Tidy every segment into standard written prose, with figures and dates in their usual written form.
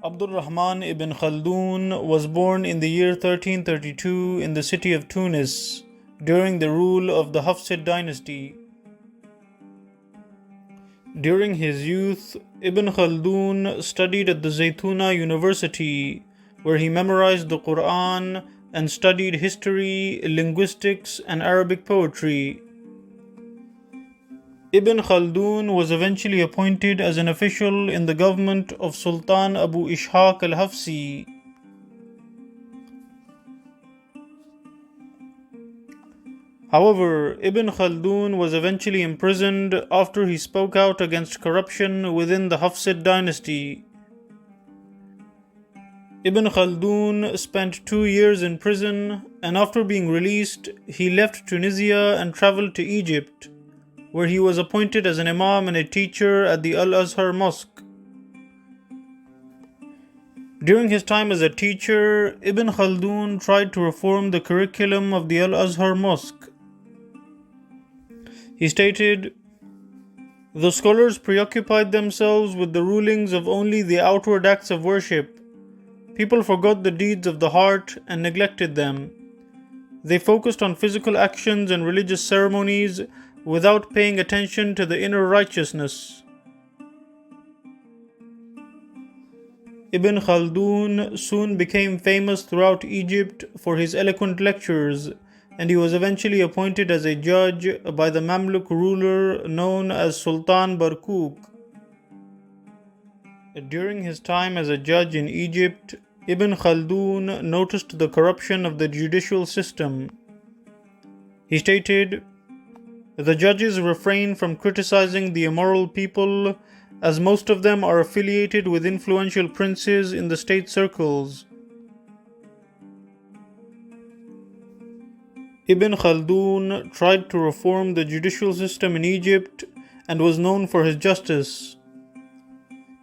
Abdul Rahman ibn Khaldun was born in the year 1332 in the city of Tunis during the rule of the Hafsid dynasty. During his youth, Ibn Khaldun studied at the Zaytuna University, where he memorized the Quran and studied history, linguistics, and Arabic poetry. Ibn Khaldun was eventually appointed as an official in the government of Sultan Abu Ishaq al-Hafsi. However, Ibn Khaldun was eventually imprisoned after he spoke out against corruption within the Hafsid dynasty. Ibn Khaldun spent 2 years in prison, and after being released, he left Tunisia and traveled to Egypt, where he was appointed as an imam and a teacher at the Al-Azhar Mosque. During his time as a teacher, Ibn Khaldun tried to reform the curriculum of the Al-Azhar Mosque. He stated, "The scholars preoccupied themselves with the rulings of only the outward acts of worship. People forgot the deeds of the heart and neglected them. They focused on physical actions and religious ceremonies without paying attention to the inner righteousness." Ibn Khaldun soon became famous throughout Egypt for his eloquent lectures, and he was eventually appointed as a judge by the Mamluk ruler known as Sultan Barkuk. During his time as a judge in Egypt, Ibn Khaldun noticed the corruption of the judicial system. He stated, "The judges refrain from criticizing the immoral people, as most of them are affiliated with influential princes in the state circles." Ibn Khaldun tried to reform the judicial system in Egypt and was known for his justice.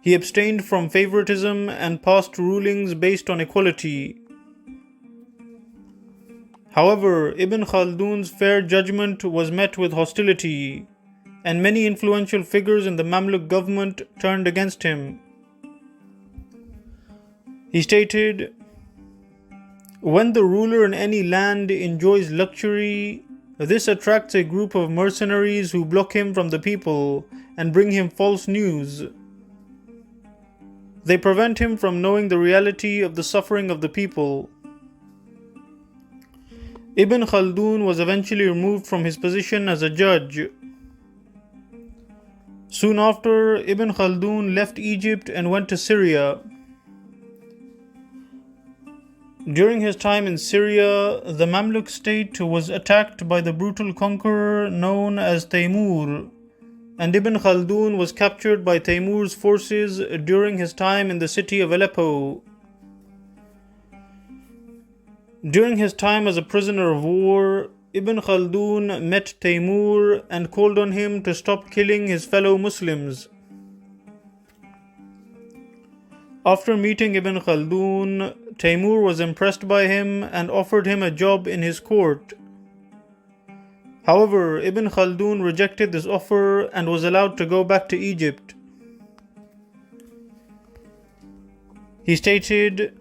He abstained from favoritism and passed rulings based on equality. However, Ibn Khaldun's fair judgment was met with hostility, and many influential figures in the Mamluk government turned against him. He stated, "When the ruler in any land enjoys luxury, this attracts a group of mercenaries who block him from the people and bring him false news. They prevent him from knowing the reality of the suffering of the people." Ibn Khaldun was eventually removed from his position as a judge. Soon after, Ibn Khaldun left Egypt and went to Syria. During his time in Syria, the Mamluk state was attacked by the brutal conqueror known as Taymur, and Ibn Khaldun was captured by Taymur's forces during his time in the city of Aleppo. During his time as a prisoner of war, Ibn Khaldun met Taymur and called on him to stop killing his fellow Muslims. After meeting Ibn Khaldun, Taymur was impressed by him and offered him a job in his court. However, Ibn Khaldun rejected this offer and was allowed to go back to Egypt. He stated,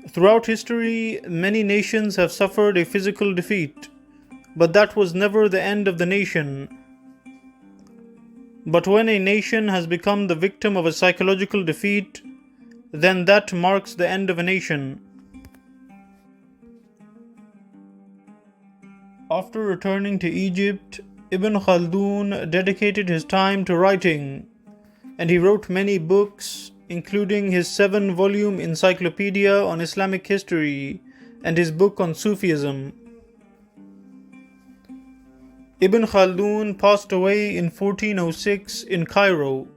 "Throughout history, many nations have suffered a physical defeat, but that was never the end of the nation. But when a nation has become the victim of a psychological defeat, then that marks the end of a nation." After returning to Egypt, Ibn Khaldun dedicated his time to writing, and he wrote many books, including his 7-volume encyclopedia on Islamic history and his book on Sufism. Ibn Khaldun passed away in 1406 in Cairo.